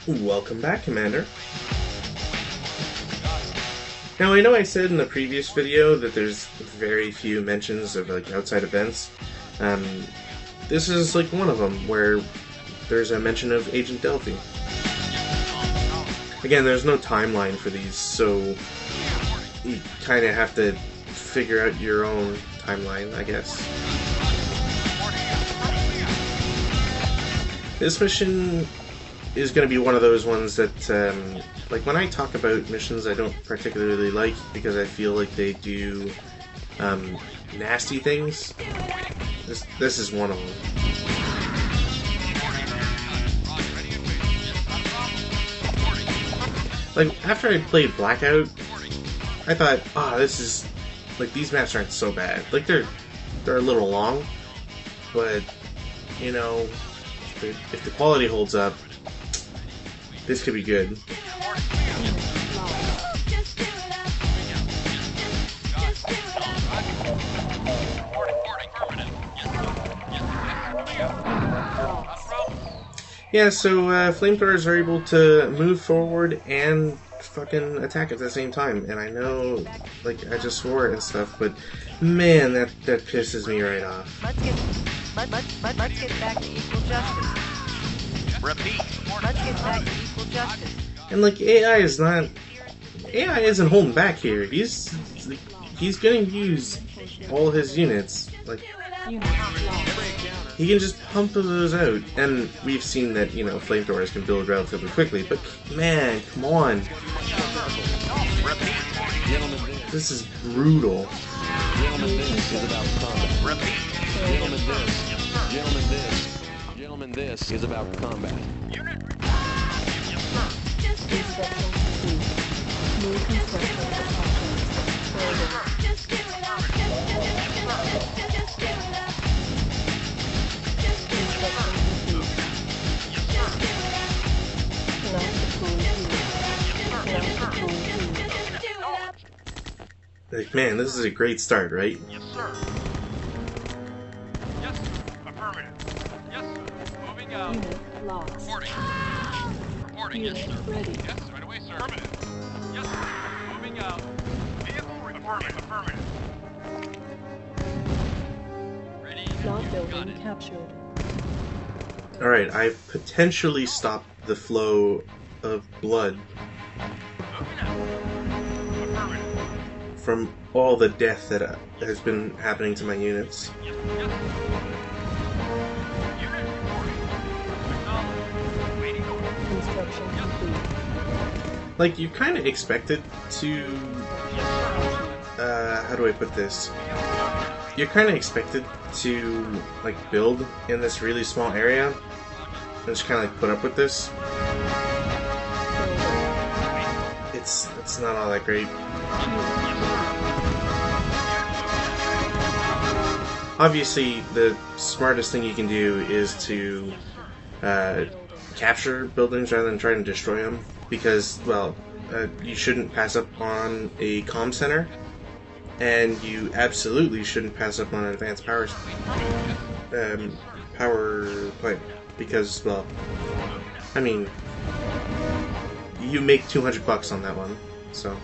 Welcome back, Commander. Now, I know I said in the previous video that there's very few mentions of outside events. This is one of them, where there's a mention of Agent Delphi. Again, there's no timeline for these, so you kind of have to figure out your own timeline, I guess. This mission is going to be one of those ones that, when I talk about missions I don't particularly like because I feel like they do nasty things. This is one of them. After I played Blackout, I thought, this is these maps aren't so bad. They're a little long, but if the quality holds up, this could be good. Yeah, so flamethrowers are able to move forward and fucking attack at the same time. And I know, I just swore it and stuff, but man, that pisses me right off. Let's get back to equal justice. Repeat. Let's get back to equal justice. And AI isn't holding back here. He's gonna use all his units. He can just pump those out. And we've seen that, flamethrowers can build relatively quickly, but man, come on. This is brutal. Gentlemen, this is about combat. Gentlemen, this is about combat. Man, this is a great start, right? Yes, sir. Yes, affirmative. Yes, sir. Moving out. Unit lost. Reporting. Reporting, yes, sir. Ready. Yes, right away, sir. Affirmative. Yes, sir. Moving out. Vehicle affirmative. Affirmative. Ready. Plot building captured. Alright, I've potentially stopped the flow of blood Moving out. Affirmative. from all the death that has been happening to my units. Yes, yes. Unit reporting. Acknowledged. Waiting order. Construction complete. You kind of expected to, Yes, sir. how do I put this? You're kind of expected to, build in this really small area and just kind of put up with this. It's not all that great. Obviously, the smartest thing you can do is to capture buildings rather than trying to destroy them, because, you shouldn't pass up on a comm center, and you absolutely shouldn't pass up on an advanced power plant, because, you make $200 on that one, so.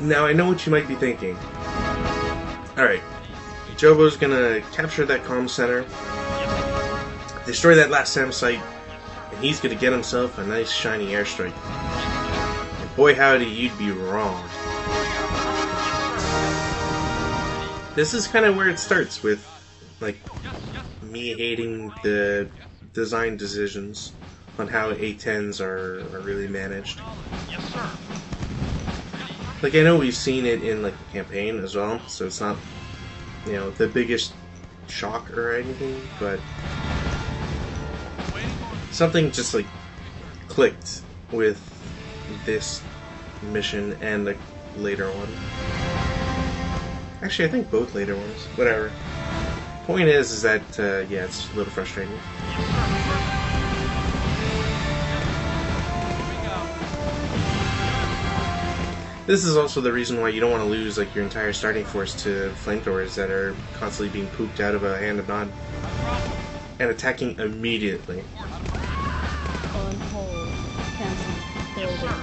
Now, I know what you might be thinking. Alright, Jobo's gonna capture that comm center, destroy that last SAM site, and he's gonna get himself a nice shiny airstrike. And boy howdy, you'd be wrong. This is kind of where it starts with, me hating the design decisions on how A-10s are really managed. Yes, sir. Like, I know we've seen it in, like, the campaign as well, so it's not, you know, the biggest shock or anything, but something just, like, clicked with this mission and the later one. Actually, I think both later ones. Whatever. Point is that, yeah, it's a little frustrating. This is also the reason why you don't want to lose like your entire starting force to flamethrowers that are constantly being pooped out of a hand of nod and attacking immediately. On hold. Cancel. Building.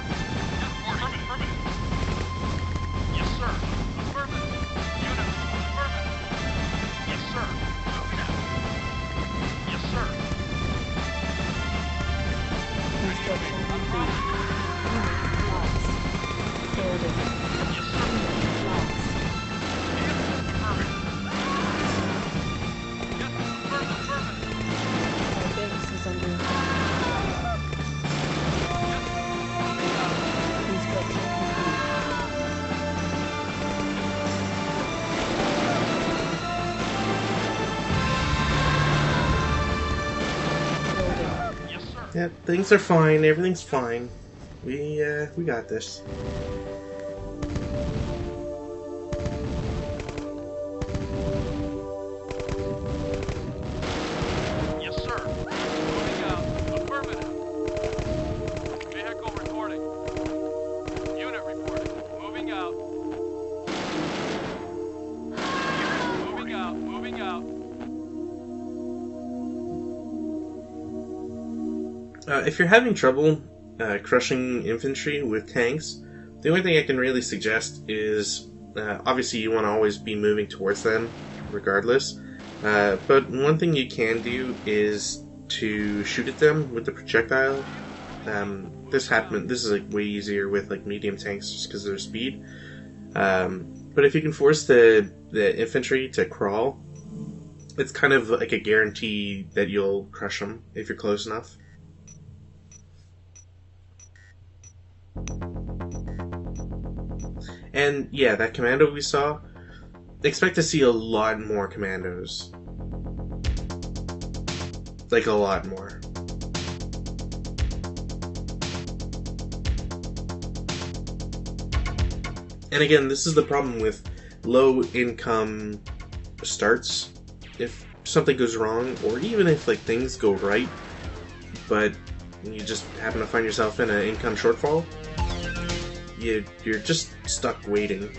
Yes, sir. Affirmative. Unit, affirmative. Yes, sir. Moving out. Yes, sir. Construction complete. Unit lost. Building. Yes, sir. Lost. Affirmative. Yes, affirmative. Our base is under attack. Construction complete. Building. Yes, sir. Yeah, things are fine. Everything's fine. We got this. Yes, sir. Moving out. Affirmative. Vehicle reporting. Unit reporting. Moving out. Moving out. Moving out. If you're having trouble crushing infantry with tanks, the only thing I can really suggest is obviously you want to always be moving towards them regardless. But one thing you can do is to shoot at them with the projectile. This is like way easier with like medium tanks just because of their speed. But if you can force the infantry to crawl, it's kind of like a guarantee that you'll crush them if you're close enough. And yeah, that commando we saw, expect to see a lot more commandos. Like a lot more. And again, this is the problem with low income starts. If something goes wrong, or even if like things go right, but you just happen to find yourself in an income shortfall, you're just stuck waiting.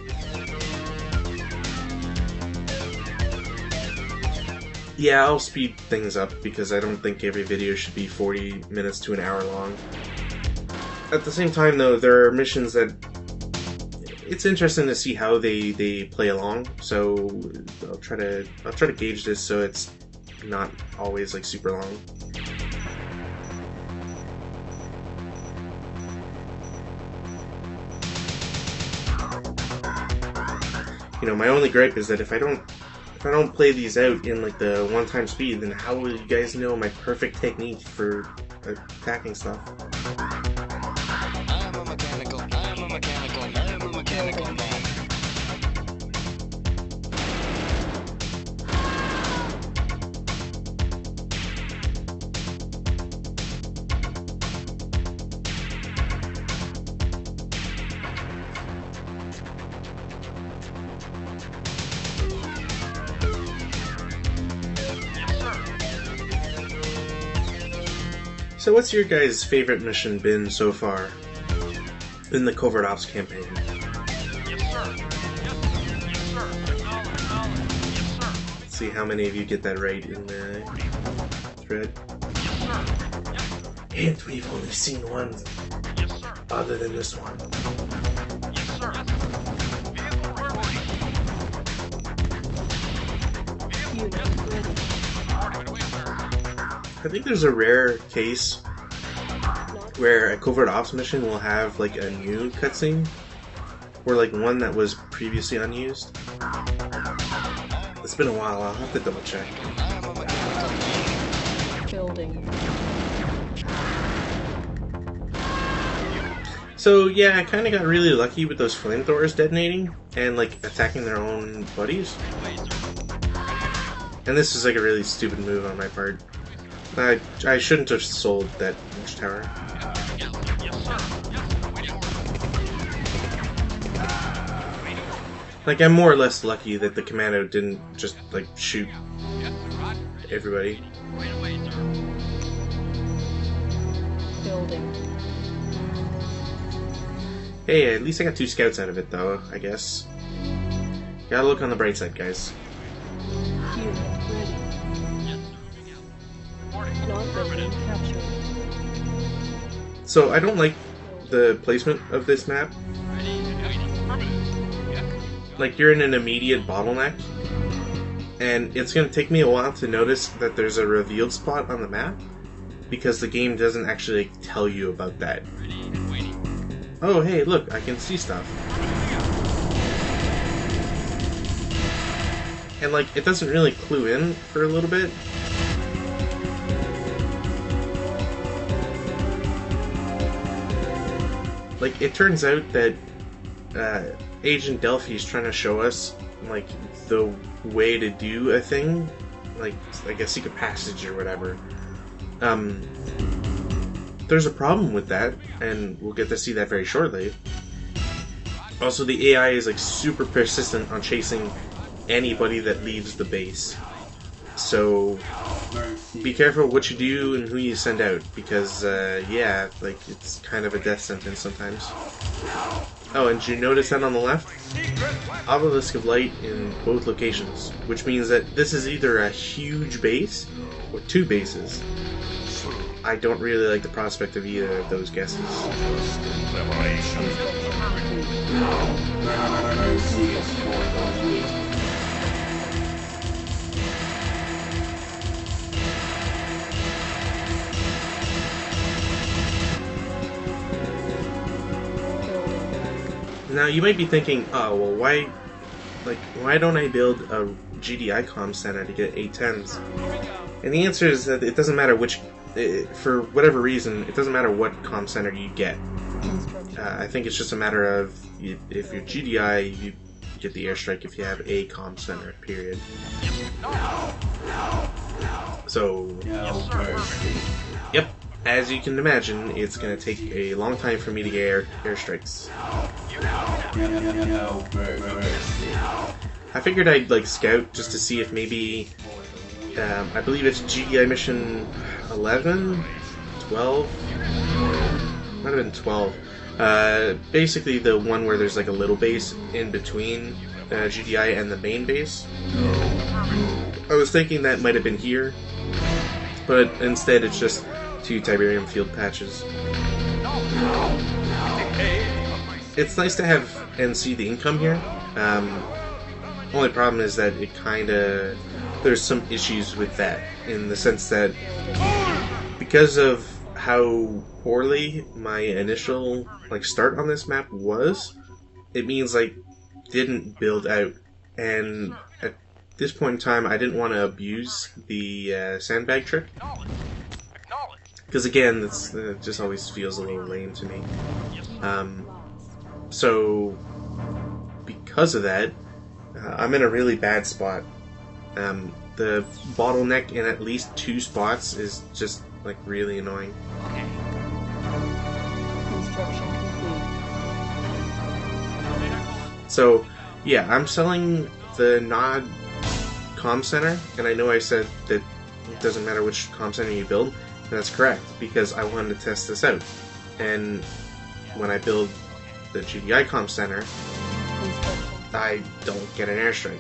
Yeah, I'll speed things up because I don't think every video should be 40 minutes to an hour long. At the same time though, there are missions that it's interesting to see how they play along, so I'll try to gauge this so it's not always like super long. You know, my only gripe is that if I don't play these out in like the one-time speed, then how will you guys know my perfect technique for attacking stuff? I'm a mechanical man. So what's your guys' favorite mission been so far in the Covert Ops campaign? Yes, sir. Yes, sir. Acknowledge. Yes, sir. Let's see how many of you get that right in the thread. Yes, sir. Yes, And we've only seen one yes, sir. other than this one. Yes, sir. Vehicle reporting. Unit ready. Reporting away, sir. I think there's a rare case Not where a Covert Ops mission will have like a new cutscene, or like one that was previously unused. It's been a while, I'll have to double check. I'm a mechanical man. building. So yeah, I kind of got really lucky with those flamethrowers detonating and like attacking their own buddies. And this is like a really stupid move on my part. I shouldn't have sold that watchtower. Like, I'm more or less lucky that the commando didn't just like shoot everybody. Building. Hey, at least I got 2 scouts out of it though, I guess. Gotta look on the bright side, guys. Unit ready. Not building captured. So I don't like the placement of this map. Like, you're in an immediate bottleneck, and it's going to take me a while to notice that there's a revealed spot on the map, because the game doesn't actually tell you about that. Oh, hey, look, I can see stuff. And, like, it doesn't really clue in for a little bit. Like, it turns out that Agent Delphi is trying to show us, like, the way to do a thing, like a secret passage or whatever. There's a problem with that, and we'll get to see that very shortly. Also, the AI is, like, super persistent on chasing anybody that leaves the base. So, be careful what you do and who you send out, because, yeah, like, it's kind of a death sentence sometimes. Oh, and did you notice that on the left? Obelisk of light in both locations, which means that this is either a huge base or 2 bases. I don't really like the prospect of either of those guesses. Now you might be thinking, oh well, why don't I build a GDI comm center to get 810s? And the answer is that it doesn't matter which, for whatever reason, it doesn't matter what comm center you get. I think it's just a matter of if you're GDI, you get the airstrike if you have a comm center. Period. So, yep. As you can imagine, it's going to take a long time for me to get airstrikes. I figured I'd like scout just to see if maybe, I believe it's GDI mission 11, 12, might have been 12. Basically the one where there's like a little base in between GDI and the main base. I was thinking that might have been here, but instead it's just 2 Tiberium field patches. It's nice to have and see the income here. Only problem is that it kinda, there's some issues with that, in the sense that because of how poorly my initial like start on this map was, it means I didn't build out, and at this point in time I didn't want to abuse the sandbag trick, because again this just always feels a little lame to me. So because of that, I'm in a really bad spot. The bottleneck in at least 2 spots is just like really annoying. Construction complete. So yeah, I'm selling the Nod comm center, and I know I said that it doesn't matter which comm center you build, and that's correct, because I wanted to test this out. And when I build the GDI comm center, I don't get an airstrike.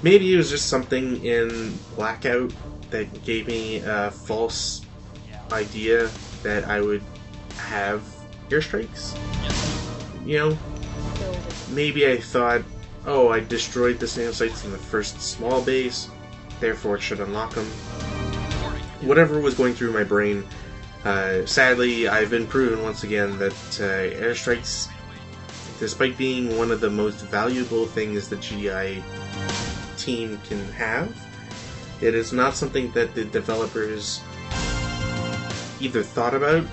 Maybe it was just something in Blackout that gave me a false idea that I would have airstrikes. You know, maybe I thought, oh, I destroyed the SAM sites in the first small base, therefore it should unlock them. Whatever was going through my brain. Sadly, I've been proven once again that airstrikes, despite being one of the most valuable things the GDI team can have, it is not something that the developers either thought about,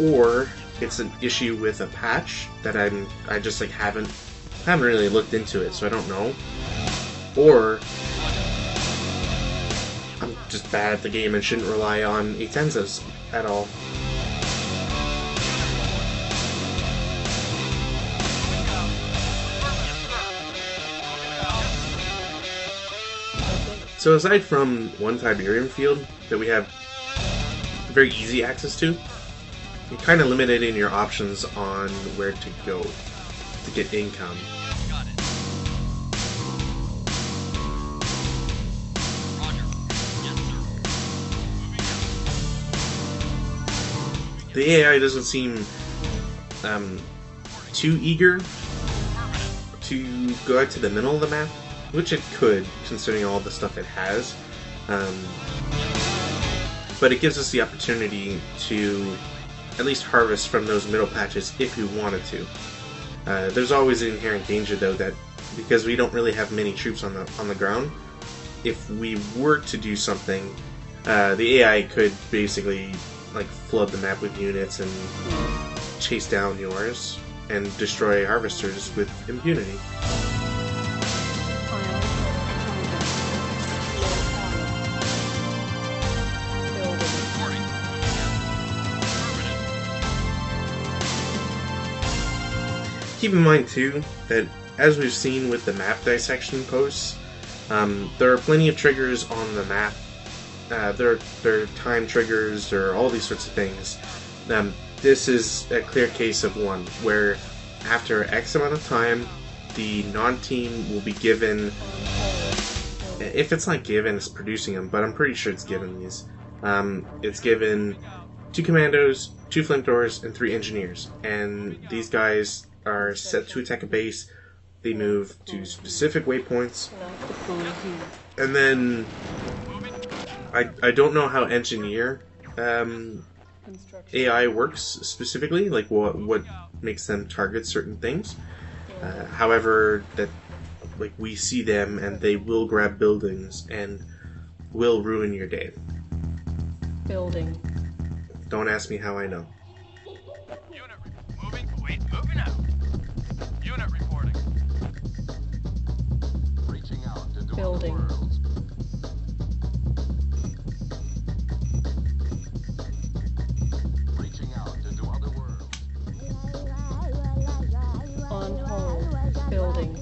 or it's an issue with a patch that I just like haven't really looked into it, so I don't know. Or I'm just bad at the game and shouldn't rely on Atenzas at all. So aside from one Tiberium field that we have very easy access to, you're kind of limited in your options on where to go to get income. Got it. Roger. Yes, sir. Moving out. The AI doesn't seem too eager to go out to the middle of the map, which it could, considering all the stuff it has. But it gives us the opportunity to at least harvest from those middle patches if we wanted to. There's always an inherent danger, though, that because we don't really have many troops on the ground, if we were to do something, the AI could basically like flood the map with units and chase down yours and destroy harvesters with impunity. Keep in mind, too, that as we've seen with the map dissection posts, there are plenty of triggers on the map. There are time triggers, there are all these sorts of things. This is a clear case of one, where after X amount of time, the non-team will be given... If it's not given, it's producing them, but I'm pretty sure it's given these. It's given 2 commandos, 2 flamethrowers, and 3 engineers. And these guys are set to attack a base. They move to specific waypoints. And then I don't know how engineer AI works specifically, like what makes them target certain things. However, that like we see them and they will grab buildings and will ruin your day. Building. Don't ask me how I know. Unit moving out. Unit reporting. Reaching out into Building. other worlds. Reaching out into other worlds. On hold. Building.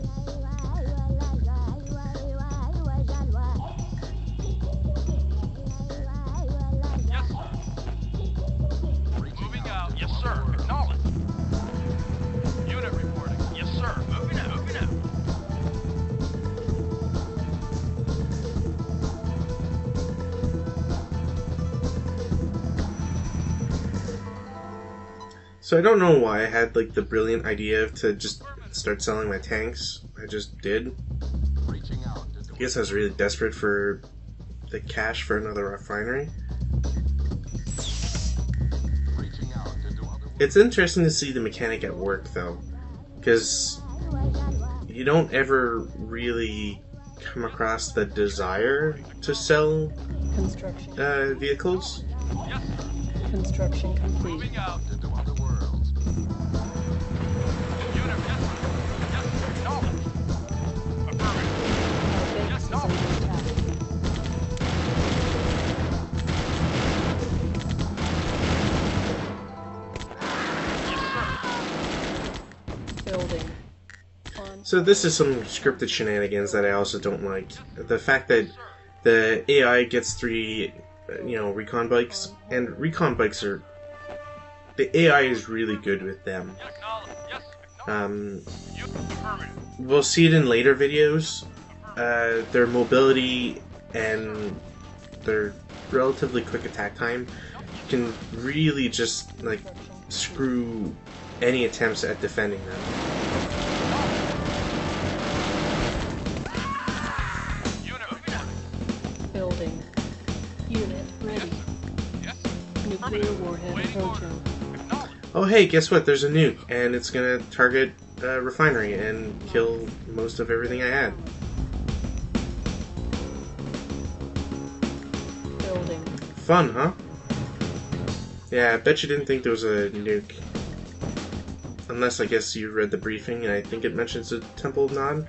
Yes, sir. Moving out. Yes, sir. Acknowledged. Unit reporting. Yes, sir. Moving out. So I don't know why I had like the brilliant idea to just start selling my tanks. I just did. Reaching out into I guess I was really desperate for the cash for another refinery. reaching out into other worlds. It's interesting to see the mechanic at work, though, because you don't ever really come across the desire to sell Construction. vehicles. Yes, sir. Construction complete. Moving out. Into other worlds. Unit. Yes, sir. Yes, sir. Acknowledged. Affirmative. Our base is under attack. Yes, sir. Building. On So this is some scripted shenanigans that I also don't like. The fact that the AI gets 3, recon bikes, and recon bikes are... The AI is really good with them. Acknowledged. Yes, acknowledged. Unit. Affirmative. We'll see it in later videos. Their mobility and their relatively quick attack time can really just like screw any attempts at defending them. Unit. Moving out. building. Unit ready. Yes. Nuclear warhead Waiting order. approaching. Acknowledged. Oh hey, guess what? There's a nuke, and it's gonna target a refinery and kill most of everything I had. Building. Fun, huh? Yeah, I bet you didn't think there was a nuke. Unless, I guess, you read the briefing, and I think it mentions a Temple of Nod.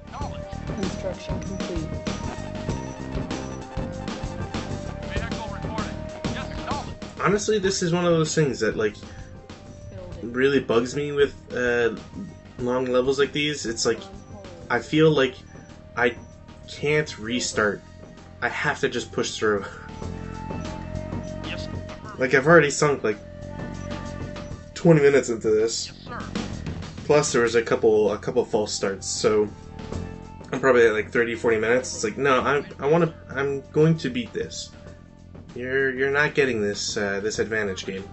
Construction complete. Vehicle reporting. Yes, acknowledged. Honestly, this is one of those things that, like, Building. really bugs me with long levels like these. It's like, On hold. I feel like I can't restart. I have to just push through. Yes. Like, I've already sunk, like, 20 minutes into this. Yes, sir. Plus, there was a couple false starts, so I'm probably at like 30-40 minutes. It's like, no, I'm going to beat this. You're not getting this this advantage game.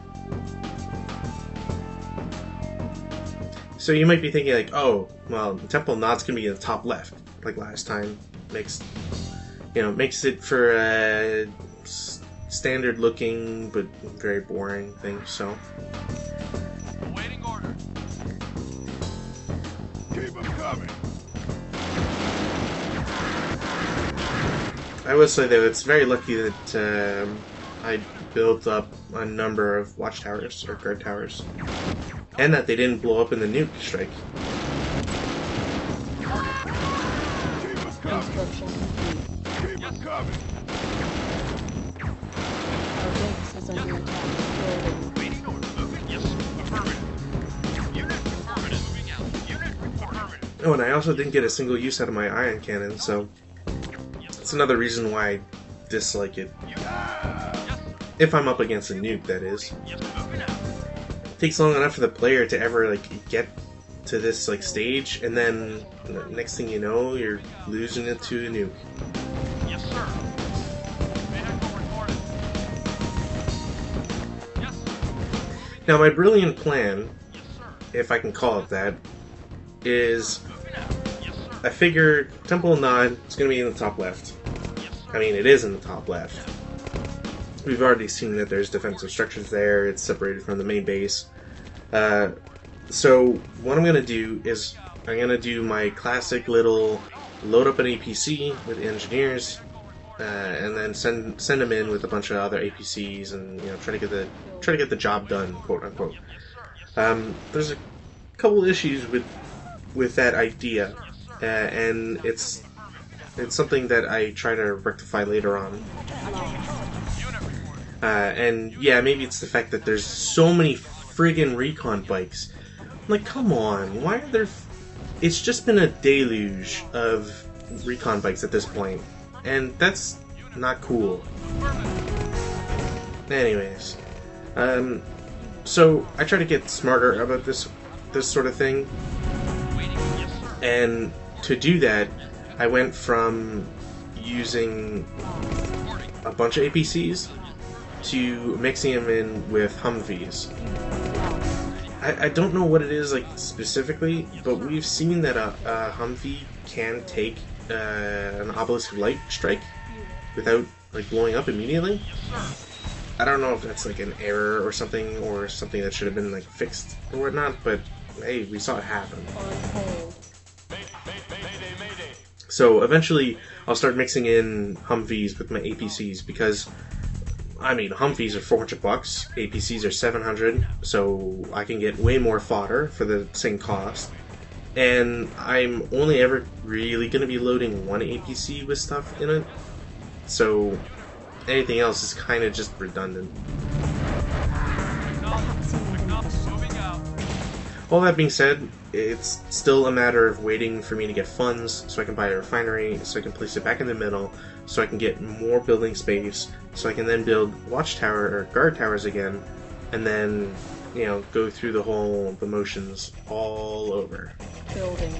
So you might be thinking like, oh, well, Temple Nod's gonna be in the top left, like last time. Makes it for a standard looking but very boring thing. So. Awaiting order. Keep them coming. I will say though, it's very lucky that I built up a number of watchtowers or guard towers, and that they didn't blow up in the nuke strike. Construction complete. Keep them coming. Our base is under attack. Building. Waiting order. Moving. Yes. Affirmative. Unit affirmative. Moving out. Unit affirmative. Oh, and I also didn't get a single use out of my ion cannon, so it's another reason why I dislike it. Yes. If I'm up against a nuke, that is. Yes. Moving out. It takes long enough for the player to ever like get to this like stage, and then next thing you know, you're losing it to a nuke. Yes, sir. Vehicle reporting. Yes. Now, my brilliant plan, Yes, sir. if I can call it that, is Moving out. Yes, sir. I figure Temple Nod is going to be in the top left. Yes, sir. I mean, it is in the top left. We've already seen that there's defensive structures there. It's separated from the main base. So what I'm going to do is I'm going to do my classic little load up an APC with engineers, and then send them in with a bunch of other APCs, and try to get the job done, quote unquote. There's a couple issues with that idea, and it's something that I try to rectify later on. Unit reporting. And yeah, maybe it's the fact that there's so many friggin' recon bikes. I'm like, come on, why are there? It's just been a deluge of recon bikes at this point, and that's not cool. Anyways, so I try to get smarter about this sort of thing, Waiting. Yes, sir. and to do that, I went from using a bunch of APCs to mixing them in with Humvees. I don't know what it is like specifically, but we've seen that a Humvee can take an Obelisk of Light strike without like blowing up immediately. I don't know if that's like an error or something that should have been like fixed or whatnot, but hey, we saw it happen. On hold. So eventually, I'll start mixing in Humvees with my APCs because, I mean, Humvees are $400, APCs are $700, so I can get way more fodder for the same cost. And I'm only ever really going to be loading one APC with stuff in it, so anything else is kind of just redundant. Moving out. All that being said, it's still a matter of waiting for me to get funds so I can buy a refinery, so I can place it back in the middle, so I can get more building space, so I can then build watchtower or guard towers again, and then, go through the motions all over. Building.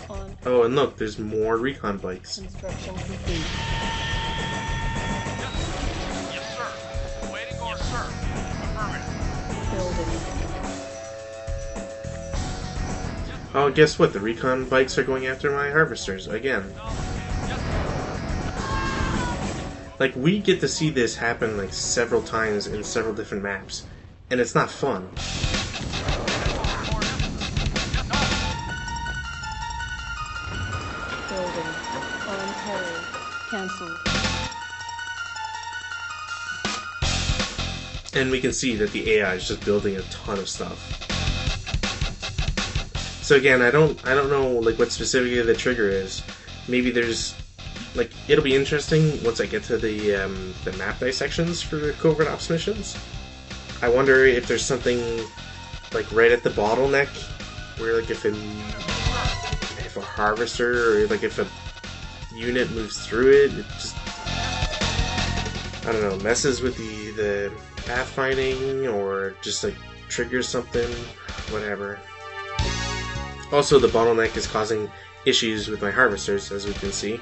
On Oh, and look, there's more recon bikes. construction complete. Yes, sir. Waiting order. Yes, sir. Affirmative. Building. Oh, guess what? The recon bikes are going after my harvesters again. Like, we get to see this happen like several times in several different maps, and it's not fun. Building. On hold. Cancel. And we can see that the AI is just building a ton of stuff. So again, I don't know like what specifically the trigger is. Maybe there's like, it'll be interesting once I get to the map dissections for the Covert Ops missions. I wonder if there's something like right at the bottleneck where like if a harvester or like if a unit moves through it, it just, I don't know, messes with the pathfinding or just like triggers something, whatever. Also, the bottleneck is causing issues with my harvesters, as we can see.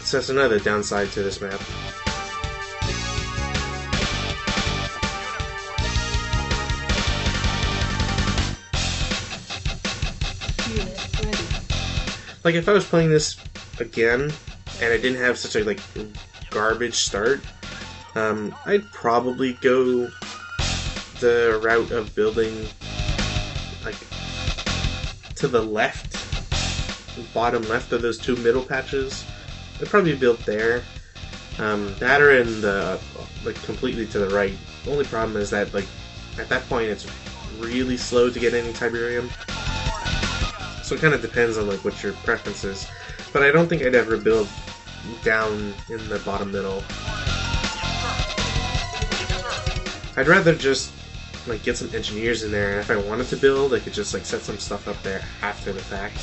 So that's another downside to this map. Unit ready. Like, if I was playing this again, and I didn't have such a, like, garbage start, I'd probably go the route of building, like, to the left, bottom left of those two middle patches. I'd probably build there. That or in the, like, completely to the right. The only problem is that, like, at that point it's really slow to get any Tiberium. So it kind of depends on, like, what your preference is. But I don't think I'd ever build down in the bottom middle. I'd rather just, like, get some engineers in there, and if I wanted to build, I could just, like, set some stuff up there after the fact.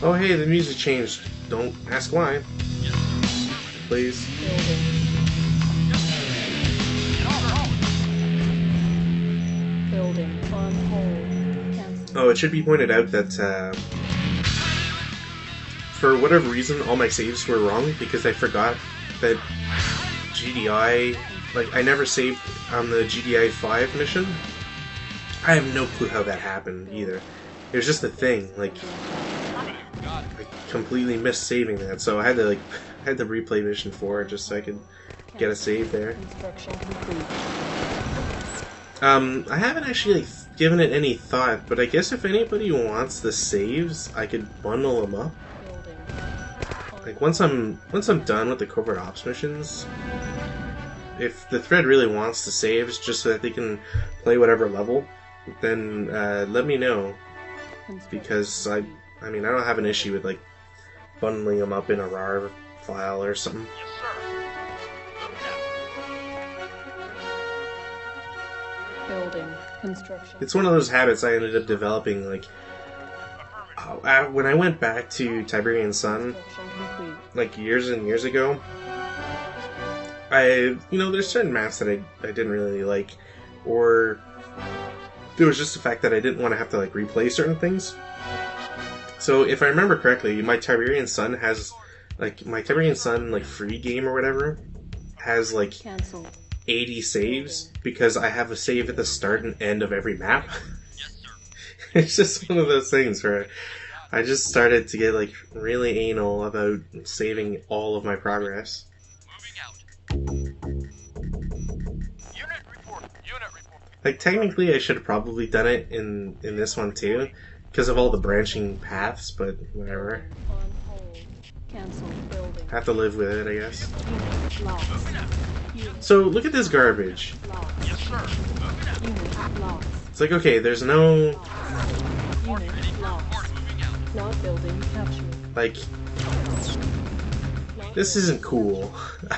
Oh hey, the music changed. Don't ask why. Please. Building on hold. Cancel. Oh, it should be pointed out that for whatever reason, all my saves were wrong because I forgot that GDI, like, I never saved on the GDI 5 mission. I have no clue how that happened either. It was just a thing, like, I completely missed saving that, so I had to replay mission 4 just so I could get a save there. Construction complete. I haven't actually, like, given it any thought, but I guess if anybody wants the saves, I could bundle them up. Building. Like, once I'm done with the Covert Ops missions, if the thread really wants the saves just so that they can play whatever level, then let me know, because I mean, I don't have an issue with, like, bundling them up in a RAR file or something. Building. Construction. It's one of those habits I ended up developing, like, when I went back to Tiberian Sun, Construction complete. like, years and years ago, there's certain maps that I didn't really like, or there was just the fact that I didn't want to have to, like, replay certain things. So if I remember correctly, my Tiberian Sun has, like, my Tiberian Sun, like, free game or whatever, has, like, Cancel. 80 saves, because I have a save at the start and end of every map. It's just one of those things where I just started to get, like, really anal about saving all of my progress. Moving out. Unit report. Like, technically I should have probably done it in this one too, because of all the branching paths, but whatever. On hold. Cancel. Building. Have to live with it, I guess. Unit lost. Unit So, look at this garbage. lost. Yes, sir. Moving out. Unit lost. It's like, okay, there's no, Unit lost. Moving out. Not building captured. like, Not this isn't cool.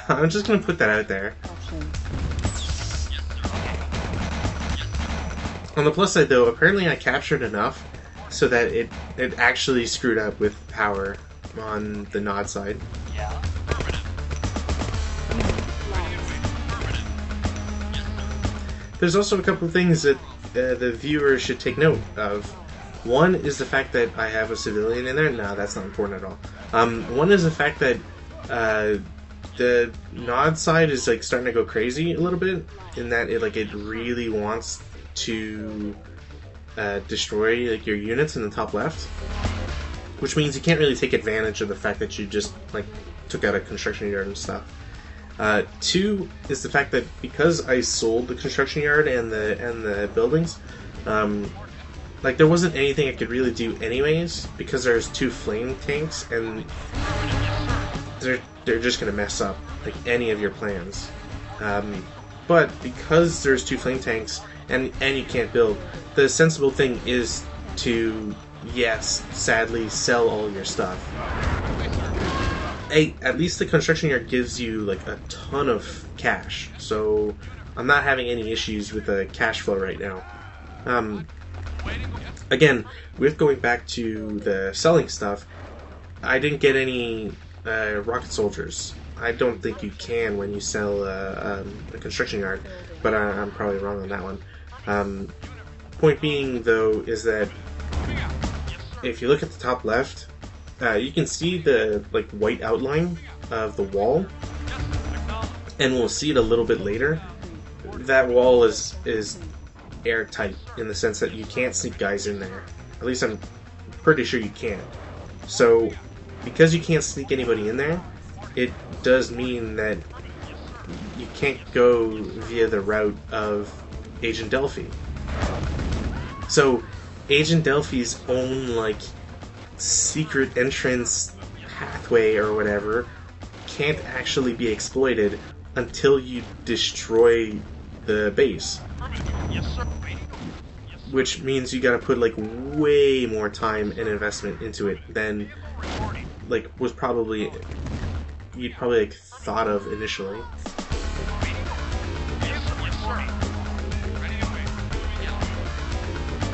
I'm just gonna put that out there. option. On the plus side, though, apparently I captured enough so that it actually screwed up with power on the Nod side. Yeah. There's also a couple of things that the viewer should take note of. One is the fact that I have a civilian in there. No, that's not important at all. One is the fact that the Nod side is, like, starting to go crazy a little bit, in that it really wants to destroy, like, your units in the top left, which means you can't really take advantage of the fact that you just, like, took out a construction yard and stuff. Two is the fact that because I sold the construction yard and the buildings, like there wasn't anything I could really do anyways because there's 2 flame tanks and they're just gonna mess up like any of your plans. But because there's 2 flame tanks and you can't build, the sensible thing is to, yes, sadly sell all your stuff. At least the construction yard gives you like a ton of cash, so I'm not having any issues with the cash flow right now. Again, with going back to the selling stuff, I didn't get any rocket soldiers. I don't think you can when you sell a construction yard, but I'm probably wrong on that one. Point being, though, is that if you look at the top left, you can see the like white outline of the wall, and we'll see it a little bit later. That wall is airtight in the sense that you can't sneak guys in there. At least I'm pretty sure you can't. So, because you can't sneak anybody in there, it does mean that you can't go via the route of Agent Delphi. So, Agent Delphi's own, like, secret entrance pathway or whatever can't actually be exploited until you destroy the base. Which means you gotta put, like, way more time and investment into it than, like, was probably... you'd probably, like, thought of initially.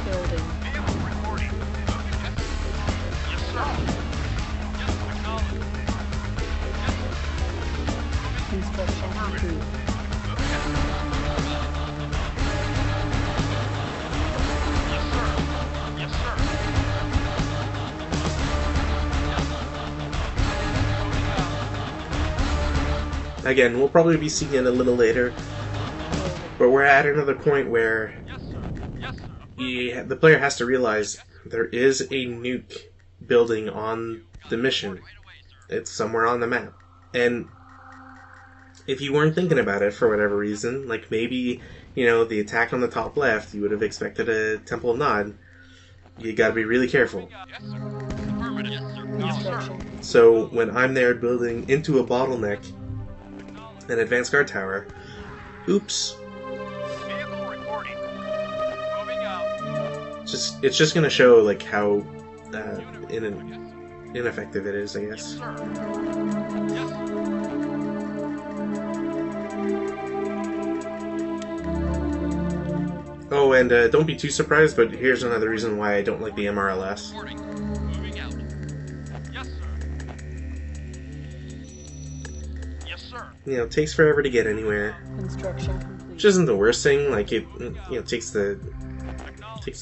Building. Construction complete. Again, we'll probably be seeing it a little later, but we're at another point where the player has to realize there is a nuke building on the mission. It's somewhere on the map. And if you weren't thinking about it for whatever reason, like maybe, you know, the attack on the top left, you would have expected a Temple of Nod, you gotta be really careful. Construction. So when I'm there building into a bottleneck, an advanced guard tower, oops. Vehicle reporting. Moving out. It's just gonna show like how ineffective it is, I guess. Sir. Yes. Oh, and don't be too surprised, but here's another reason why I don't like the MRLS. Moving out. Yes, sir. Yes, sir. You know, it takes forever to get anywhere, Construction complete. which isn't the worst thing. Like it, you know, takes the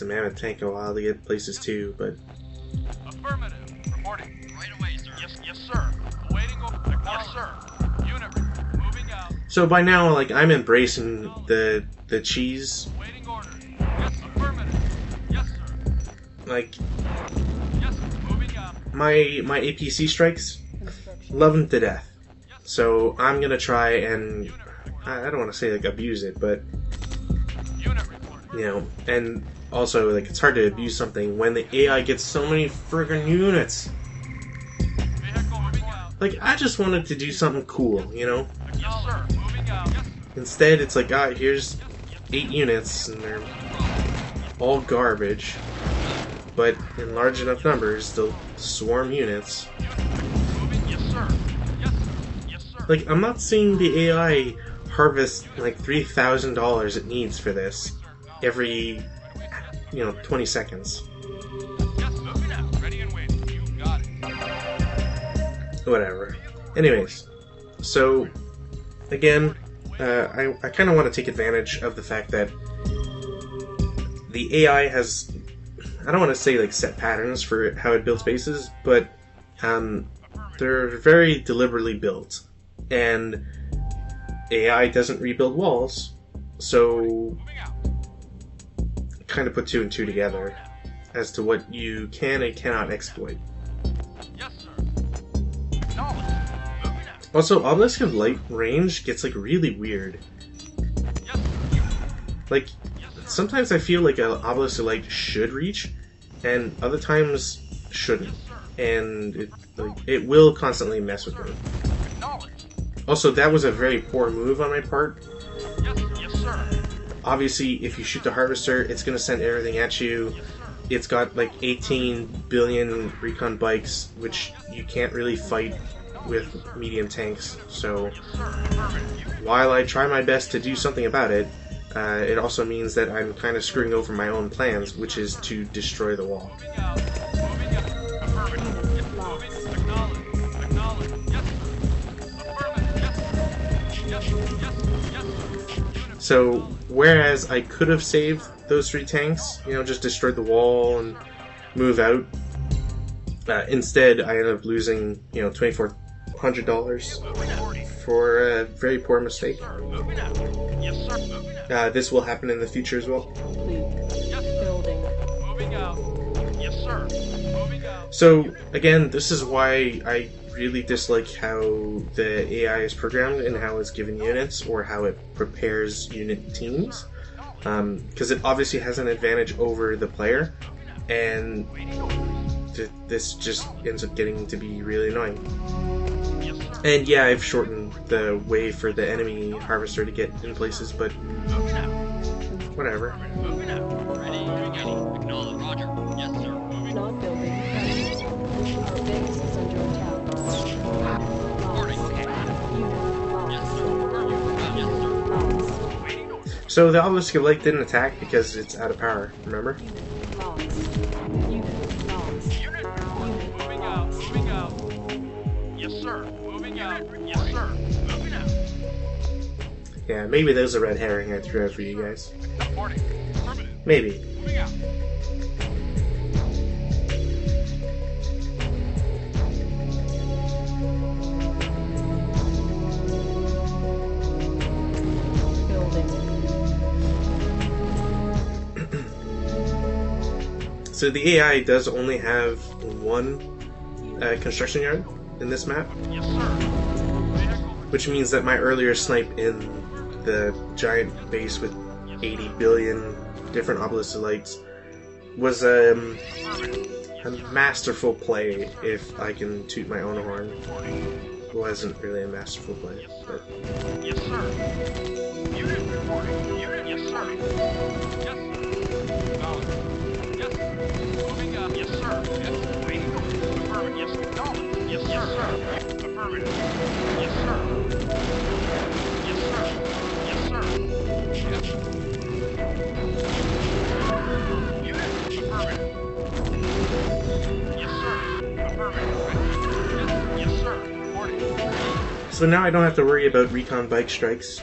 mammoth tank a while to get places too, but Affirmative. Reporting. Right away, sir. Yes, sir. Awaiting order. Yes, sir. Unit moving out. so by now, like I'm embracing the cheese. Awaiting order. Yes, affirmative. Yes, sir. Like Yes, moving out. my APC strikes, Construction. love them to death. So I'm gonna try and I don't want to say like abuse it, but Unit reporting. you know, and also like it's hard to abuse something when the AI gets so many friggin' units. Vehicle moving out. Like I just wanted to do something cool, you know. Yes, sir. Moving out. Yes, Instead, it's like, here's 8 units, and they're all garbage. But in large enough numbers, they'll swarm units. moving. Yes, sir. Yes, yes, sir. Like, I'm not seeing the AI harvest like $3,000 it needs for this every, 20 seconds. Yes, moving out. Ready and waiting. You got it. Whatever. Anyways, so again, I kind of want to take advantage of the fact that the AI has, I don't want to say like set patterns for how it builds bases, but they're very deliberately built, and AI doesn't rebuild walls, so Moving out. kind of put 2 and 2 together as to what you can and cannot exploit. Yes, sir. Acknowledged. Moving out. Also, Obelisk of Light range gets like really weird. Yes, sir. Like, sometimes I feel like an obelisk of light should reach, and other times shouldn't, and it will constantly mess with me. Also, that was a very poor move on my part. Yes, sir. Obviously, if you shoot the harvester, it's going to send everything at you. It's got like 18 billion recon bikes, which you can't really fight with medium tanks. So while I try my best to do something about it, it also means that I'm kind of screwing over my own plans, which is to destroy the wall. So, whereas I could have saved those 3 tanks, you know, just destroyed the wall and move out, instead I ended up losing, you know, $2,400 for a very poor mistake. This will happen in the future as well. Building. Moving out. Yes, sir. Moving out. So, again, this is why I really dislike how the AI is programmed and how it's given units, or how it prepares unit teams, because it obviously has an advantage over the player, and this just ends up getting to be really annoying. And yeah, I've shortened the way for the enemy harvester to get in places, but whatever. Not building. Our base is under attack. So the obelisk of light didn't attack because it's out of power, remember? Unit report. Moving out. Moving out. Yes, sir. Moving out. Yes, sir. Moving out. Yeah, maybe there's a red herring I threw out for you guys. Reporting. Affirmative. Maybe. Moving out. So the AI does only have one construction yard in this map, Yes, sir. Vehicle. which means that my earlier snipe in the giant base with 80 billion different obelisks of lights was a masterful play, if I can toot my own horn. It wasn't really a masterful play, but Yes, sir. Unit reporting. Unit. Yes, sir. Yes, sir. Acknowledged. Yes. Moving out. Yes, sir. Yes. Waiting. Affirmative. Yes. Acknowledged. Yes, sir. Affirmative. Yes, sir. Yes, sir. Yes, sir. Yes. Unit. Affirmative. Yes, sir. Affirmative. Yes, sir. Reporting. so now I don't have to worry about recon bike strikes.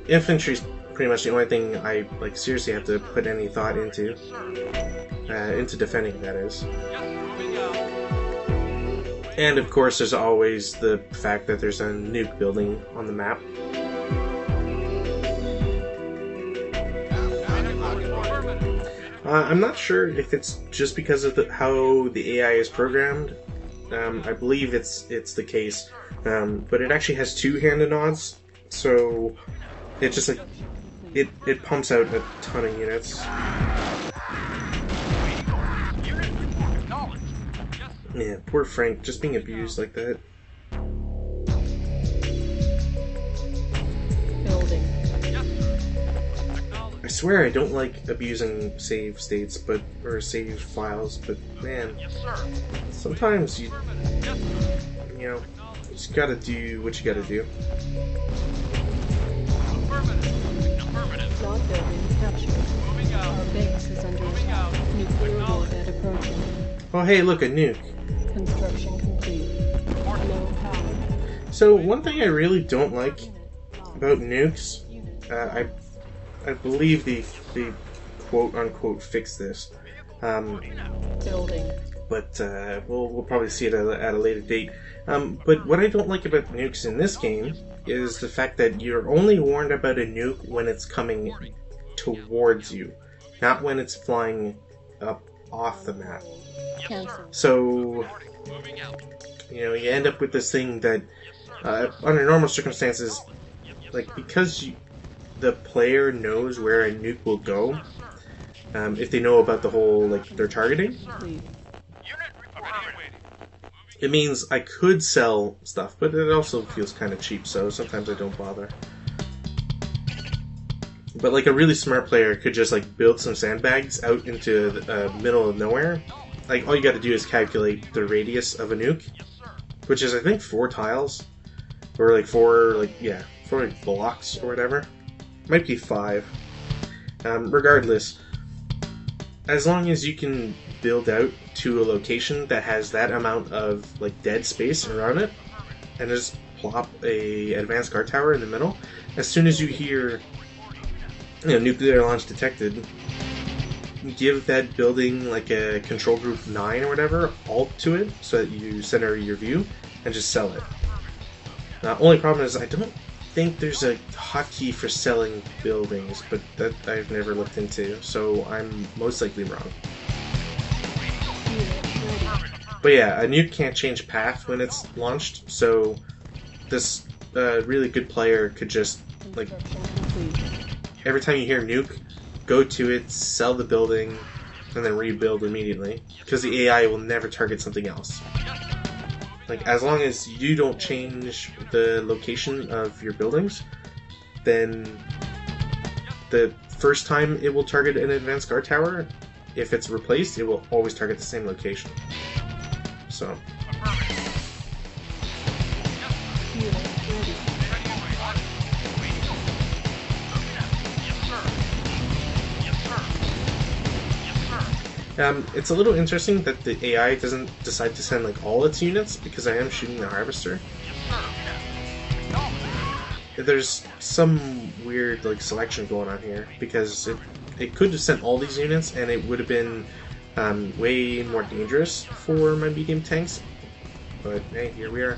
Infantry's pretty much the only thing I seriously have to put any thought into defending, that is. Yes, moving out. And of course, there's always the fact that there's a nuke building on the map. I'm not sure if it's just because of how the AI is programmed. I believe it's the case, but it actually has 2-handed nods, so it just it pumps out a ton of units. Yeah, poor Frank, just being abused like that. Building. I swear I don't like abusing save states, or save files, but man, sometimes you just gotta do what you gotta do. Not building. Captured. Our base is under attack. Nuclear warhead approaching. Oh hey, look, a nuke. Construction complete. Low power. So one thing I really don't like about nukes, I believe the quote-unquote fix this, Building. but we'll probably see it at a later date. But what I don't like about nukes in this game is the fact that you're only warned about a nuke when it's coming towards you, not when it's flying up off the map. Cancel. So, you end up with this thing that, under normal circumstances, because the player knows where a nuke will go, if they know about the whole, like, their targeting, Leave. it means I could sell stuff, but it also feels kind of cheap, so sometimes I don't bother. But like a really smart player could just like build some sandbags out into the middle of nowhere. Like all you got to do is calculate the radius of a nuke, which is I think 4 tiles, or like 4 blocks or whatever. Might be 5. Regardless, as long as you can build out to a location that has that amount of like dead space around it, and just plop a advanced guard tower in the middle, as soon as you hear nuclear launch detected, give that building like a control group 9 or whatever, alt to it, so that you center your view, and just sell it. Only problem is I don't think there's a hotkey for selling buildings, but that I've never looked into, so I'm most likely wrong. But yeah, a nuke can't change path when it's launched, so this really good player could just, like, every time you hear nuke, go to it, sell the building, and then rebuild immediately, because the AI will never target something else. Like, as long as you don't change the location of your buildings, then the first time it will target an advanced guard tower, if it's replaced, it will always target the same location. So. It's a little interesting that the AI doesn't decide to send like all its units, because I am shooting the harvester. There's some weird like selection going on here, because it could have sent all these units and it would have been way more dangerous for my medium tanks, but hey, here we are.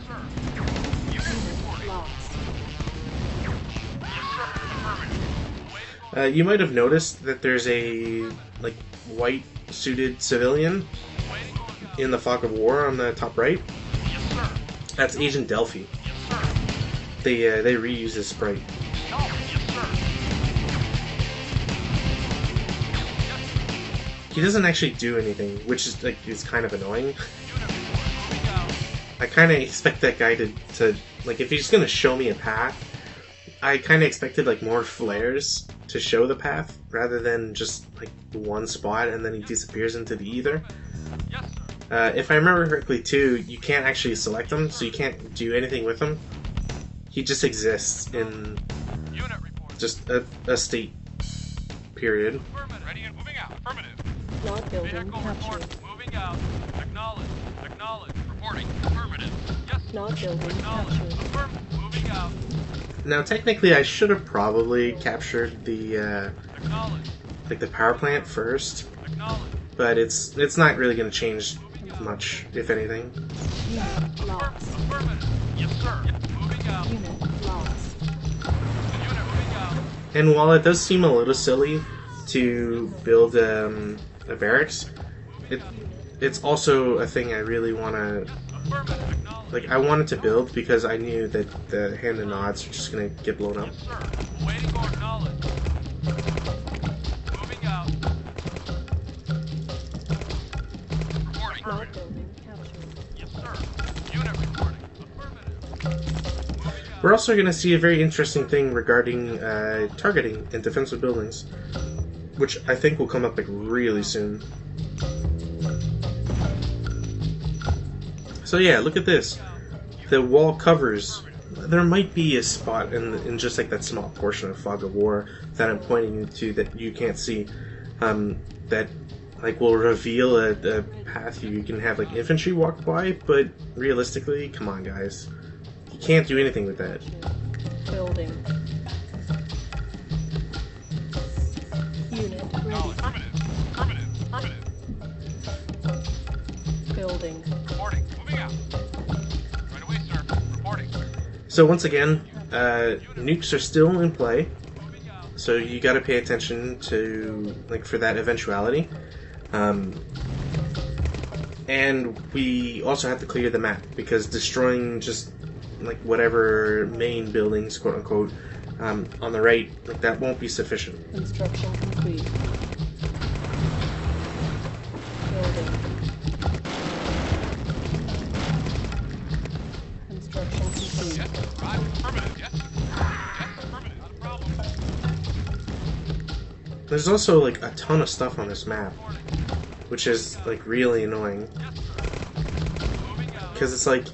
You might have noticed that there's a like white suited civilian in the fog of war on the top right. That's Agent Delphi. They reuse his sprite. He doesn't actually do anything, which is kind of annoying. I kind of expect that guy to like, if he's gonna show me a path, I kind of expected like more flares to show the path rather than just like one spot and then he disappears into the ether. If I remember correctly too, you can't actually select him, so you can't do anything with him. He just exists in just a state period. Ready and moving out. Affirmative. Not building Vehicle captured. report. Moving out. Acknowledge. Acknowledge. Reporting. Affirmative. Yes. Not building Acknowledge. captured. Affirmative. Moving out. Now technically I should have probably captured the Acknowledge. like the power plant first, Acknowledge. but it's not really going to change much, if anything. Unit lost. Affirmative. Yes, sir. Moving out. Unit lost. Unit moving out. And while it does seem a little silly to build a barracks, it's also a thing I really want to, Affirmative. Acknowledge. like, I wanted to build because I knew that the hand and nods are just going to get blown up. Yes, sir. Waiting for acknowledge. Moving out. Reporting. Not building captured. Yes, sir. Unit reporting. Affirmative. We're also going to see a very interesting thing regarding targeting in defensive buildings, which I think will come up like really soon. So yeah, look at this. The wall covers. There might be a spot in just like that small portion of Fog of War that I'm pointing to that you can't see, that like will reveal a path you can have like infantry walk by, but realistically, come on guys. You can't do anything with that. Building. Unit ready. Affirmative. Building. Reporting. Moving out. Right away, sir. Reporting. So once again, nukes are still in play, so you got to pay attention to like for that eventuality. And we also have to clear the map, because destroying just like whatever main buildings, quote unquote, on the right, like, that won't be sufficient. Construction complete. Building. Construction complete. Yes, sir. Right. Affirmative. Yes, sir. Yes, affirmative. Not a problem. There's also like a ton of stuff on this map, which is like really annoying. Because it's like,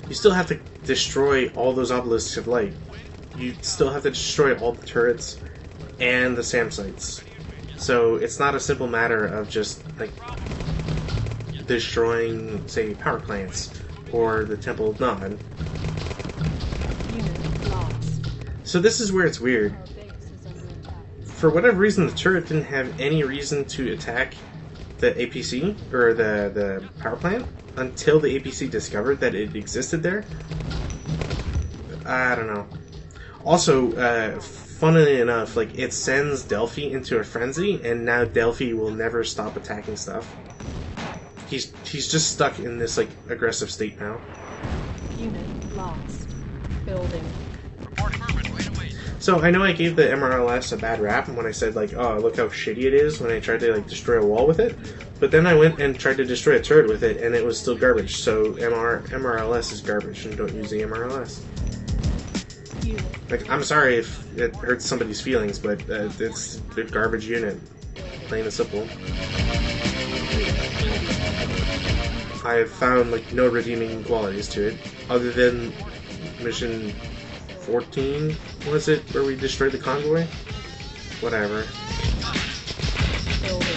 you still have to destroy all those obelisks of light. You still have to destroy all the turrets and the SAM sites. So it's not a simple matter of just like destroying, say, power plants or the Temple of Nod. Unit lost. So this is where it's weird. Our base is under attack. For whatever reason, the turret didn't have any reason to attack the APC, or the power plant, until the APC discovered that it existed there. I don't know. Also, funnily enough, like, it sends Delphi into a frenzy, and now Delphi will never stop attacking stuff. He's just stuck in this, like, aggressive state now. Unit lost. Building. Reporting. Affirmative. Wait, wait. So I know I gave the MRLS a bad rap when I said, like, oh, look how shitty it is when I tried to, like, destroy a wall with it. But then I went and tried to destroy a turret with it, and it was still garbage. So MRLS is garbage, and don't use the MRLS. Unit. Like, I'm sorry if it hurts somebody's feelings, but it's a garbage unit. Plain and simple. I've found, like, no redeeming qualities to it, other than mission 14, was it, where we destroyed the convoy? Whatever. Building.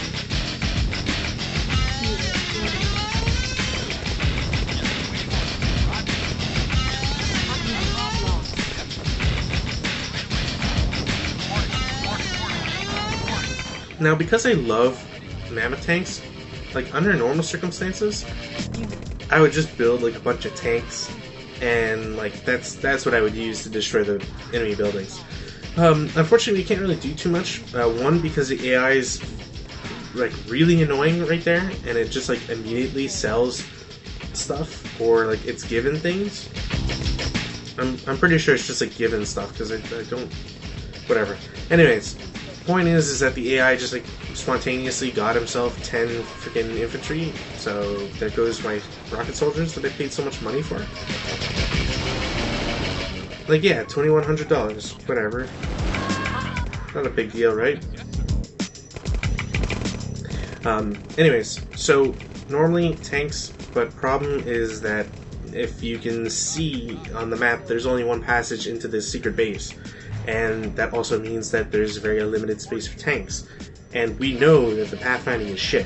Unit ready. Unit lost. Now, because I love mammoth tanks, like, under normal circumstances, Unit. I would just build, like, a bunch of tanks, and, like, that's what I would use to destroy the enemy buildings. Unfortunately, we can't really do too much. One, because the AI is, like, really annoying right there, and it just, like, immediately sells stuff, or, like, it's given things. I'm pretty sure it's just, like, given stuff, because I don't... Whatever. Anyways, point is that the AI just, like, spontaneously got himself 10 freaking infantry, so there goes my rocket soldiers that I paid so much money for. Like, yeah, $2,100, whatever. Not a big deal, right? Anyways, so normally tanks, but problem is that if you can see on the map, there's only one passage into this secret base, and that also means that there's very limited space for tanks. And we know that the pathfinding is shit.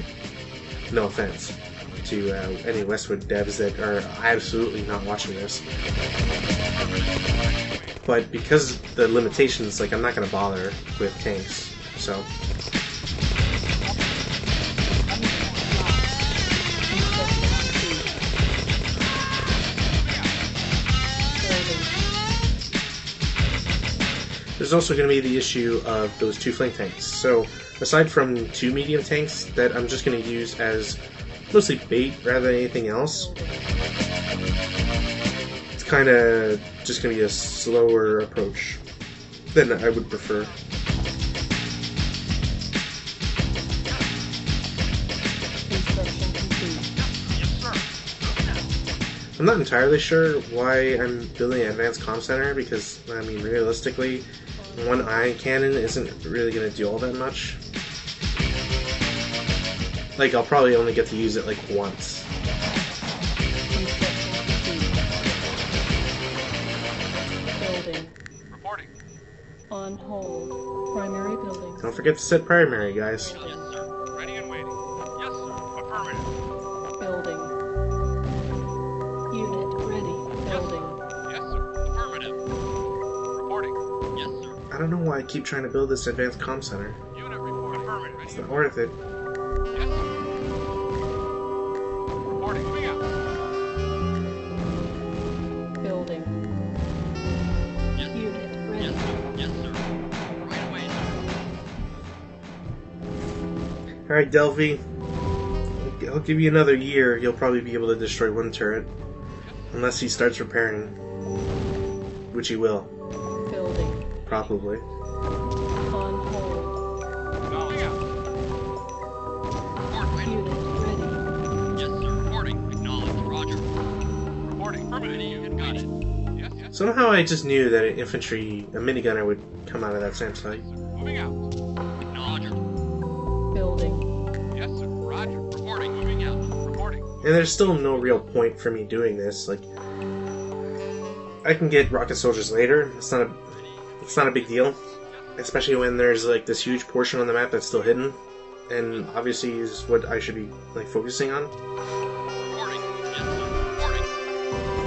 No offense to any Westwood devs that are absolutely not watching this. But because of the limitations, like, I'm not gonna bother with tanks, so. There's also going to be the issue of those 2 flank tanks. So, aside from 2 medium tanks that I'm just going to use as mostly bait rather than anything else, it's kind of just going to be a slower approach than I would prefer. Construction complete. Yes, sir. I'm not entirely sure why I'm building an advanced comm center, because, I mean, realistically, one ion cannon isn't really going to do all that much. Like, I'll probably only get to use it, like, once. Construction complete. Building. Reporting. On hold. Primary buildings. Don't forget to set primary, guys. Yes, sir. Ready and waiting. Yes, sir. Affirmative. Building. Unit ready. Building. Yes, sir. Affirmative. Reporting. Yes, sir. I don't know why I keep trying to build this advanced comm center. Unit report. Affirmative. It's not worth it. Yes, sir. Reporting. Moving out. Building. Yes, sir. Unit ready. Yes, sir. Yes, sir. Right away, sir. Alright, Delphi. I'll give you another year. You'll probably be able to destroy one turret. Unless he starts repairing. Which he will. Building. Probably. On hold. Moving out. Unit ready. Yes, sir. Reporting. Acknowledged. Roger. Reporting. Affirmative. Got it. Yes, yes. Somehow I just knew that a minigunner would come out of that SAM site. Moving out. Acknowledged. Building. Yes, sir. Roger. Reporting. Moving out. Reporting. And there's still no real point for me doing this. Like, I can get rocket soldiers later. It's not a big deal, especially when there's like this huge portion on the map that's still hidden, and obviously is what I should be like focusing on. Reporting. Yes, sir. Reporting.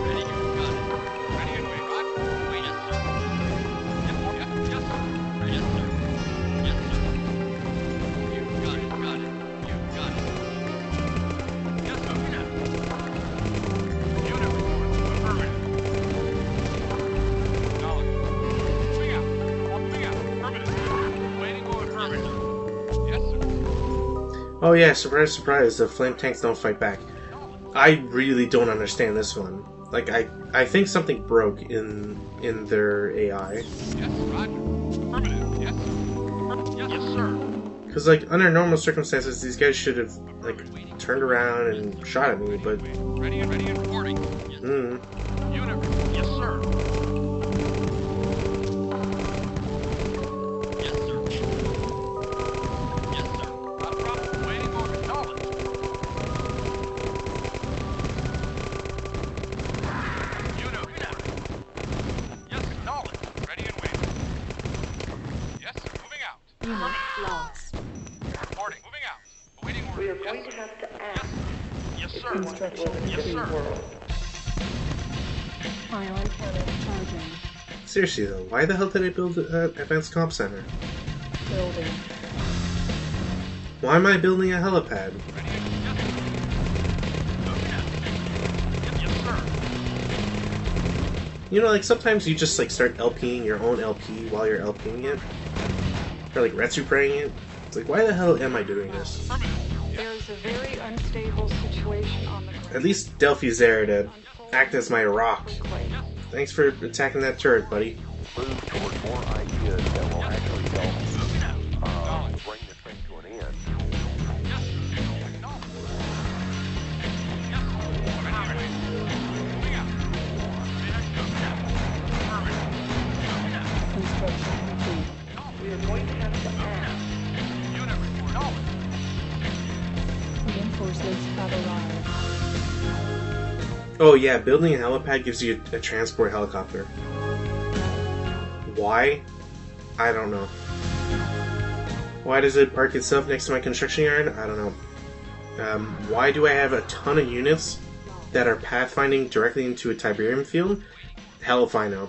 Ready. Got it. Ready and wait. Roger. Wait, yes, sir. Yes, yes, yes, sir. Right, yes, sir. Yes, sir. You got it. Got it. You got it. Yes, sir. Unit report. Affirmative. Acknowledged. Moving out. Moving out. Affirmative. Waiting on affirmative. Yes, sir. Oh yeah, surprise, surprise! The flame tanks don't fight back. I really don't understand this one. Like, I think something broke in their AI. Yes, Roger. Affirmative. Yes, sir. Yes, sir. Because like under normal circumstances, these guys should have like turned around and shot at me, but Ready and Reporting. mm, unit report. Yes, sir. Yes, sir. Yes, sir. Not a problem. Waiting on acknowledged. Unit report. Yes, acknowledged. Ready and waiting. Yes, sir. Moving out. Unit lost. Reporting. Moving out. Awaiting order. We are Yes, going sir. to have to act Yes, if sir. we want to Construction build a Yes, free sir. world. Ion cannon charging. seriously though, why the hell did I build an advanced comp center? Building. Why am I building a helipad? Ready and yes, sir. Moving out. Yes, sir. You know, like sometimes you just like start LPing your own LP while you're LPing it, or like retsu praying it. It's like, why the hell am I doing this? Affirmative. There is a very unstable situation on the ground. At least Delphi's there to act as my rock. Earthquake. Thanks for attacking that turret, buddy. Move toward more ideas that will actually help Moving out. Acknowledged. bring the thing to an end. Yes, sir. Acknowledged. Yes, sir. Ready and waiting. Moving out. Affirmative. Moving out. Construction complete. We are going to have to act. Unit report. Acknowledged. Reinforcements have arrived. Oh yeah, building a helipad gives you a transport helicopter. Why? I don't know. Why does it park itself next to my construction yard? I don't know. Why do I have a ton of units that are pathfinding directly into a Tiberium field? Hell if I know.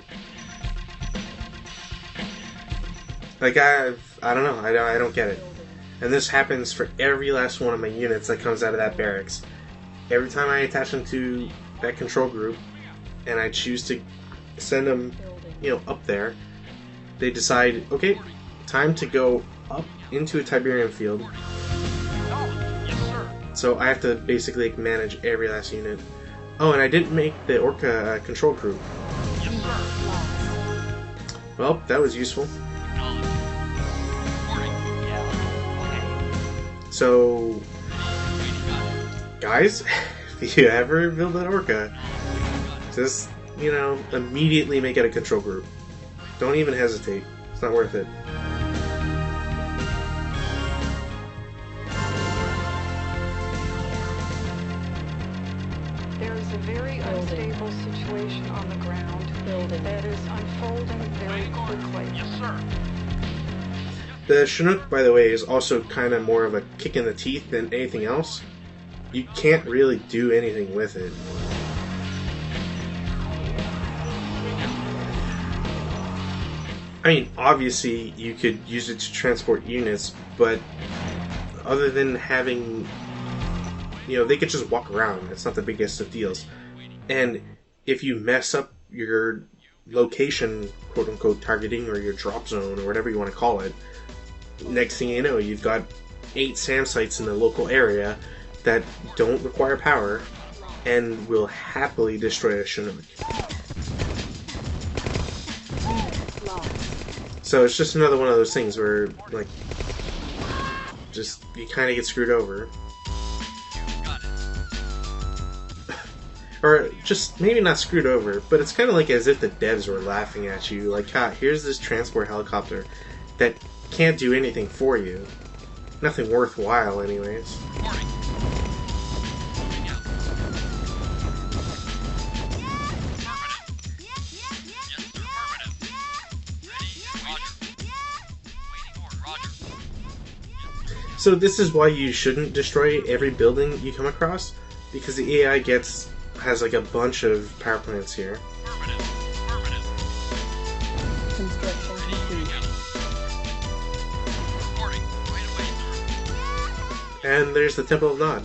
Like, I don't know. I don't get it. And this happens for every last one of my units that comes out of that barracks. Every time I attach them to that control group, and I choose to send them, up there, they decide, okay, time to go up into a Tiberium field. Acknowledged. Yes, sir. So I have to basically manage every last unit. Oh, and I didn't make the Orca control group. Yes, sir. Well, that was useful. Acknowledged. Reporting. So, guys, if you ever build an Orca, just, immediately make it a control group. Don't even hesitate. It's not worth it. There is a very unstable situation on the ground Building. that is unfolding very Waiting order. quickly. Yes, sir. The Chinook, by the way, is also kind of more of a kick in the teeth than anything else. You can't really do anything with it. I mean, obviously, you could use it to transport units, but other than having, they could just walk around. It's not the biggest of deals. And if you mess up your location, quote-unquote, targeting, or your drop zone, or whatever you want to call it, next thing you know, you've got 8 SAM sites in the local area that don't require power and will happily destroy a Chinook. Lost. So it's just another one of those things where, like, just you kind of get screwed over. Or just maybe not screwed over, but it's kind of like as if the devs were laughing at you. Like, here's this transport helicopter that can't do anything for you. Nothing worthwhile, anyways. So this is why you shouldn't destroy every building you come across, because the AI has like a bunch of power plants here. Construction complete. And there's the Temple of Nod.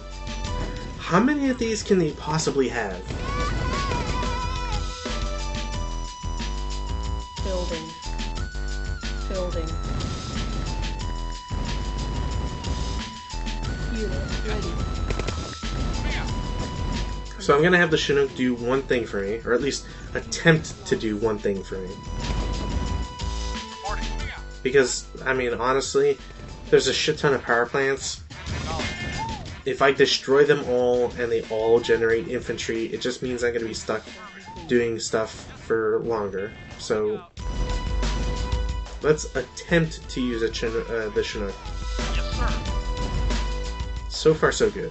How many of these can they possibly have? Building. Building. Unit ready. So I'm gonna have the Chinook do one thing for me, or at least attempt to do one thing for me. Because, I mean, honestly, there's a shit ton of power plants. If I destroy them all and they all generate infantry, it just means I'm gonna be stuck doing stuff for longer. So let's attempt to use the Chinook. So far, so good.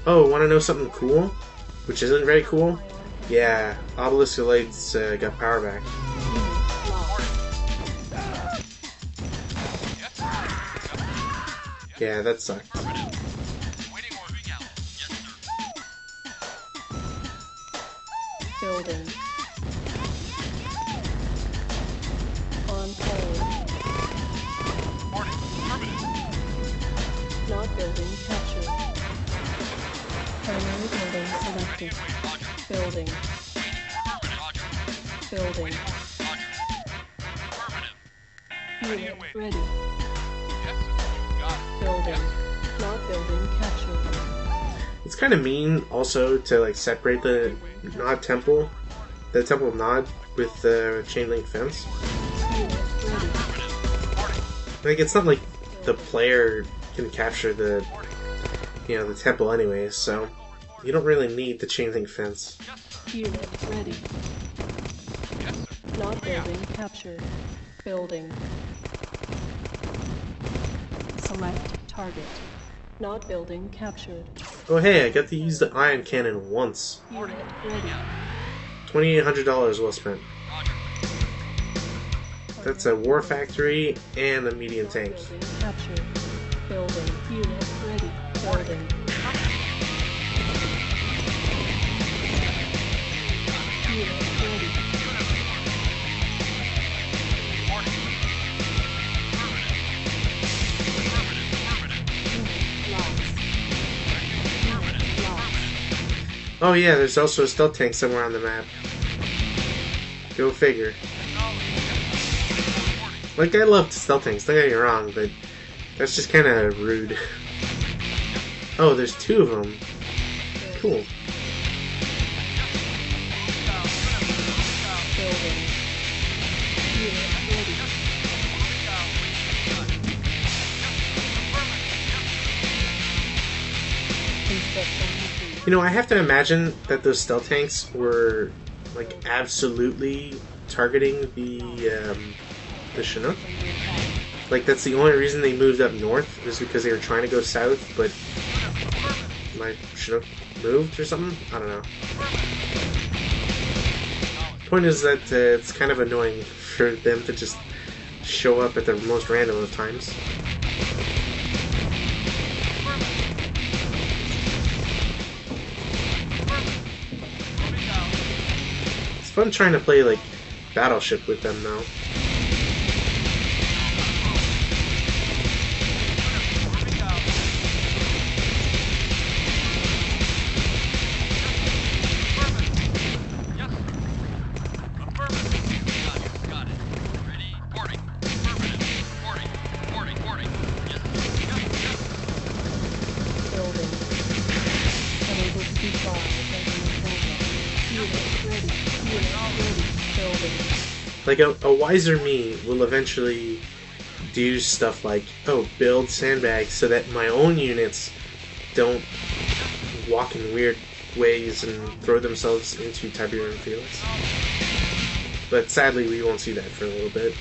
Oh, want to know something cool? Which isn't very cool? Yeah, Obelisk Lights got power back. Yeah, that sucked. Building. On hold. Not building captured. Primary building selected. Building. Building. Unit ready. Building. Not building captured. It's kind of mean also to like separate the Nod Temple, the Temple of Nod, with the chain link fence. Unit ready. Like, it's not like the player can capture the, you know, the temple anyways, so you don't really need the chain link fence. Unit ready. Not building captured. Building. Select target. Not building captured. Oh hey, I got to use the ion cannon once. Unit ready. $2,800 well spent. That's a war factory and a medium tank. Building captured. Building. Unit ready. Building. Unit ready. Oh yeah, there's also a stealth tank somewhere on the map. Go figure. Like, I love stealth tanks, don't get me wrong, but that's just kind of rude. Oh, there's two of them. Cool. You know, I have to imagine that those stealth tanks were, like, absolutely targeting the Chinook. Like, that's the only reason they moved up north, is because they were trying to go south, but my Chinook moved or something? I don't know. Point is that it's kind of annoying for them to just show up at the most random of times. It's fun trying to play, like, Battleship with them, though. Building. Unable to be fired. Unit Like, a wiser me will eventually do stuff like, oh, build sandbags so that my own units don't walk in weird ways and throw themselves into Tiberian fields. But sadly, we won't see that for a little bit.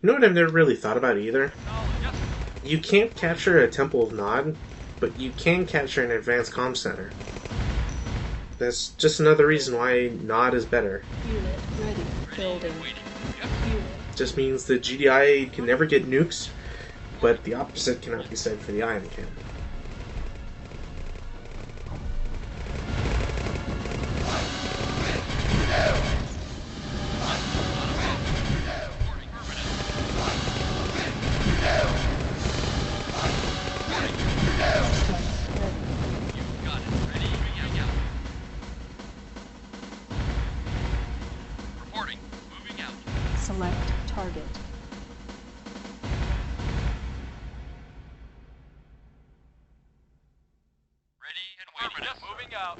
You know what I've never really thought about either? You can't capture a Temple of Nod, but you can capture an advanced comm center. That's just another reason why Nod is better. Unit ready. Building. Unit. Just means the GDI can never get nukes, but the opposite cannot be said for the ion cannon. Select target. Ready and waiting. Yes, moving out.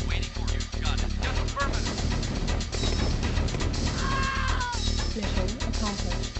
Waiting for you. Got it. Yes, affirmative. Mission accomplished.